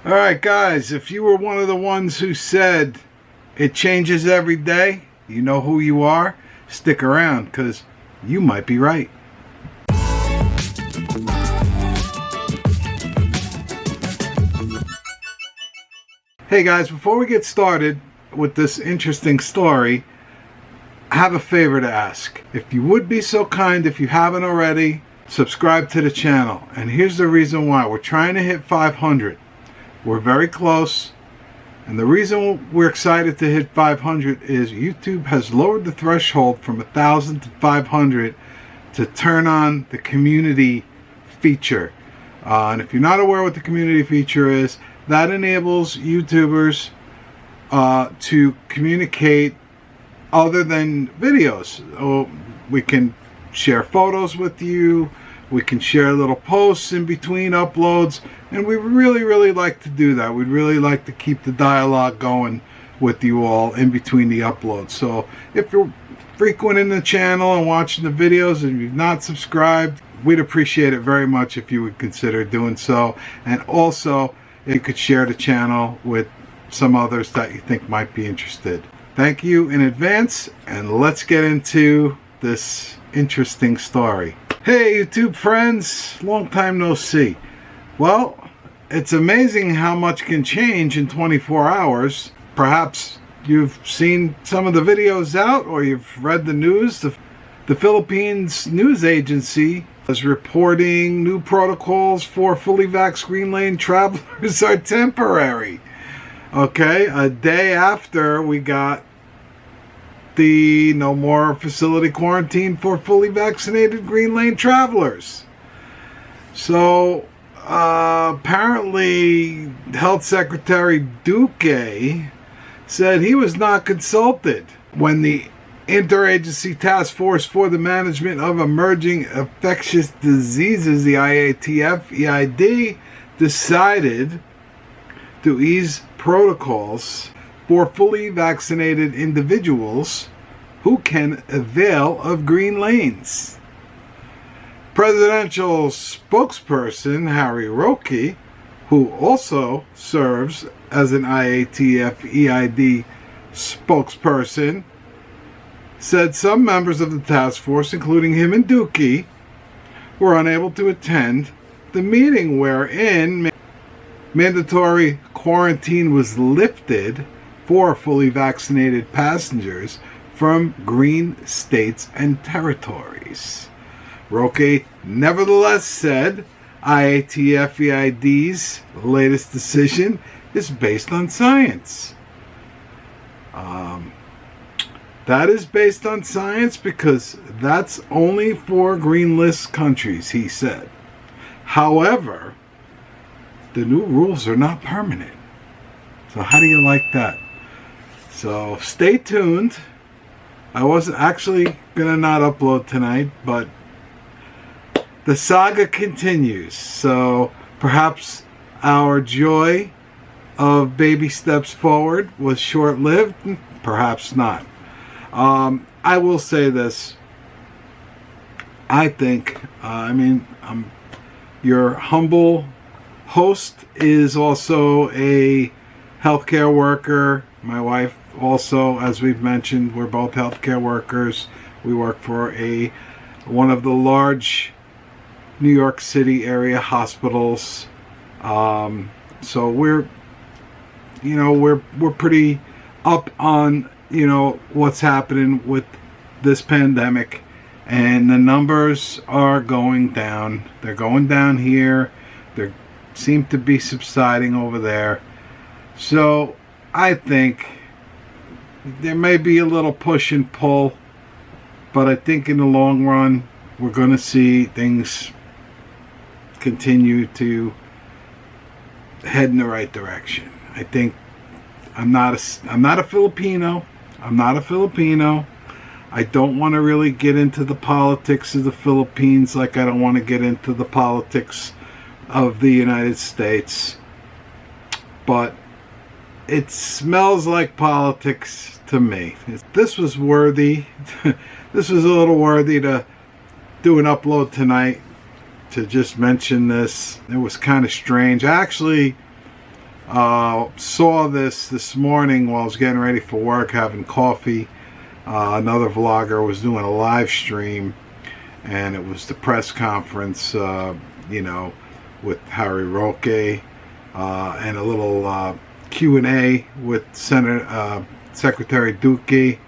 Alright guys, if you were one of the ones who said it changes every day, you know who you are. Stick around, because you might be right. Hey guys, before we get started with this interesting story, I have a favor to ask. If you would be so kind, if you haven't already, subscribe to the channel. And here's the reason why. We're trying to hit 500. We're very close. And the reason we're excited to hit 500 is YouTube has lowered the threshold from 1,000 to 500 to turn on the community feature. And if you're not aware what the community feature is, that enables YouTubers to communicate other than videos. We can share photos with you, we can share little posts in between uploads, and we really like to do that. We'd really like to keep the dialogue going with you all in between the uploads. So if you're frequenting the channel and watching the videos and you've not subscribed, we'd appreciate it very much if you would consider doing so. And also, if you could share the channel with some others that you think might be interested. Thank you in advance, and let's get into this interesting story. Hey YouTube friends, long time no see. Well, it's amazing how much can change in 24 hours. Perhaps you've seen some of the videos out, or you've read the news. The Philippines news agency is reporting new protocols for fully vaxxed green lane travelers are temporary. Okay, a day after we got the no more facility quarantine for fully vaccinated green lane travelers. So apparently Health Secretary Duque said he was not consulted when the Interagency Task Force for the Management of Emerging Infectious Diseases, the IATF, EID, decided to ease protocols for fully vaccinated individuals who can avail of green lanes. Presidential spokesperson Harry Roque, who also serves as an IATF EID spokesperson, said some members of the task force, including him and Duque, were unable to attend the meeting wherein mandatory quarantine was lifted for fully vaccinated passengers from green states and territories. Roque nevertheless said IATF EID's latest decision is based on science. That is based on science because that's only for green list countries, he said. However, the new rules are not permanent. So how do you like that? So stay tuned. I wasn't actually going to not upload tonight, but the saga continues. So perhaps our joy of baby steps forward was short-lived. Perhaps not. I will say this. I think, your humble host is also a healthcare worker. My wife also, as we've mentioned, we're both healthcare workers. We work for one of the large New York City area hospitals. So we're pretty up on what's happening with this pandemic, and the numbers are going down. They're going down here. They seem to be subsiding over there. So I think there may be a little push and pull, but I think in the long run we're going to see things continue to head in the right direction. I think I'm not a Filipino. I'm not a Filipino. I don't want to really get into the politics of the Philippines like I don't want to get into the politics of the United States. But it smells like politics to me. This was worthy. This was a little worthy to do an upload tonight to just mention this. It was kind of strange. I actually saw this morning while I was getting ready for work, having coffee. Another vlogger was doing a live stream, and it was the press conference, you know, with Harry Roque, and a little Q&A with Secretary Duque,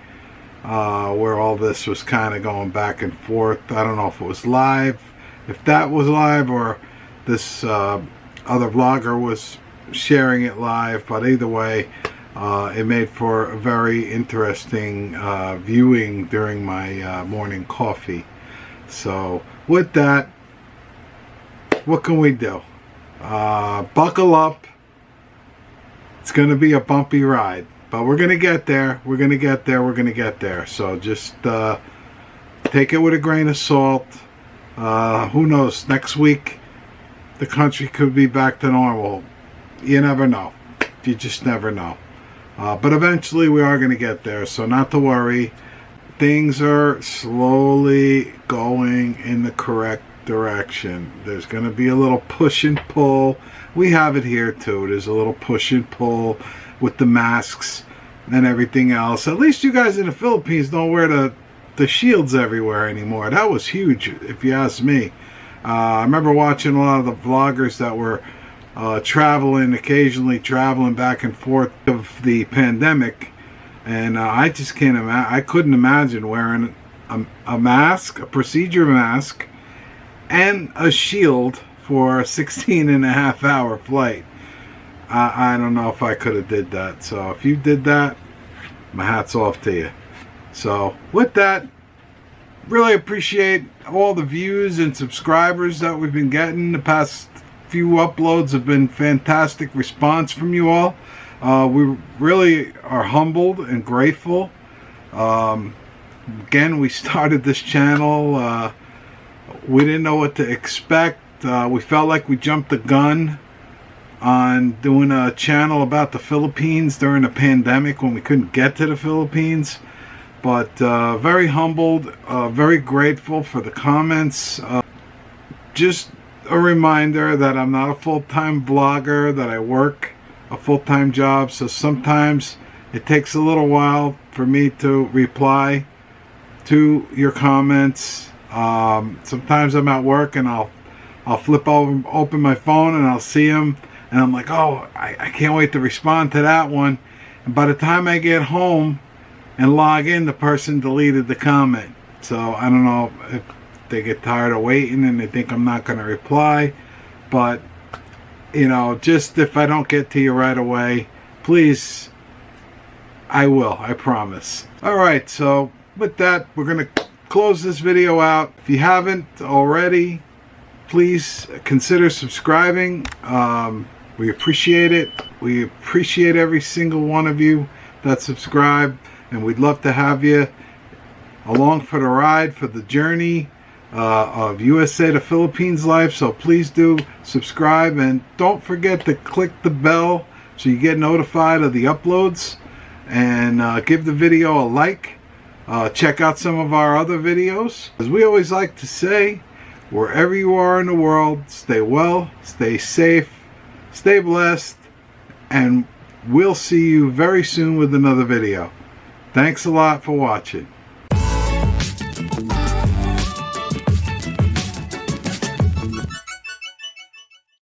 where all this was kind of going back and forth. I don't know if it was live, if that was live, or this other vlogger was sharing it live, but either way, it made for a very interesting viewing during my morning coffee. So with that, what can we do? Buckle up. It's going to be a bumpy ride, but we're going to get there. We're going to get there. We're going to get there. So just take it with a grain of salt. Who knows? Next week, the country could be back to normal. You never know. You just never know. But eventually we are going to get there, so not to worry. Things are slowly going in the correct direction. There's going to be a little push and pull. We have it here too. There's a little push and pull with the masks and everything else. At least you guys in the Philippines don't wear the shields everywhere anymore. That was huge, if you ask me. I remember watching a lot of the vloggers that were occasionally traveling back and forth of the pandemic, and I just can't imagine. I couldn't imagine wearing a mask, a procedure mask, and a shield for a 16.5-hour flight. I don't know if I could have did that. So if you did that, my hat's off to you. So with that, really appreciate all the views and subscribers that we've been getting. The past few uploads have been fantastic response from you all. We really are humbled and grateful. Again, we started this channel. We didn't know what to expect. We felt like we jumped the gun on doing a channel about the Philippines during the pandemic when we couldn't get to the Philippines. But very humbled, very grateful for the comments. Just a reminder that I'm not a full-time vlogger, that I work a full-time job, so sometimes it takes a little while for me to reply to your comments. Sometimes I'm at work and I'll open my phone and I'll see them, and I'm like, oh, I can't wait to respond to that one. And by the time I get home and log in, the person deleted the comment. So I don't know if they get tired of waiting and they think I'm not going to reply. But, you know, just if I don't get to you right away, please, I will. I promise. Alright, so with that, we're going to close this video out. If you haven't already, please consider subscribing. We appreciate it. We appreciate every single one of you that subscribe. And we'd love to have you along for the ride, for the journey of USA to Philippines life. So please do subscribe, and don't forget to click the bell so you get notified of the uploads, and give the video a like. Check out some of our other videos. As we always like to say, wherever you are in the world, stay well, stay safe, stay blessed, and we'll see you very soon with another video. Thanks a lot for watching.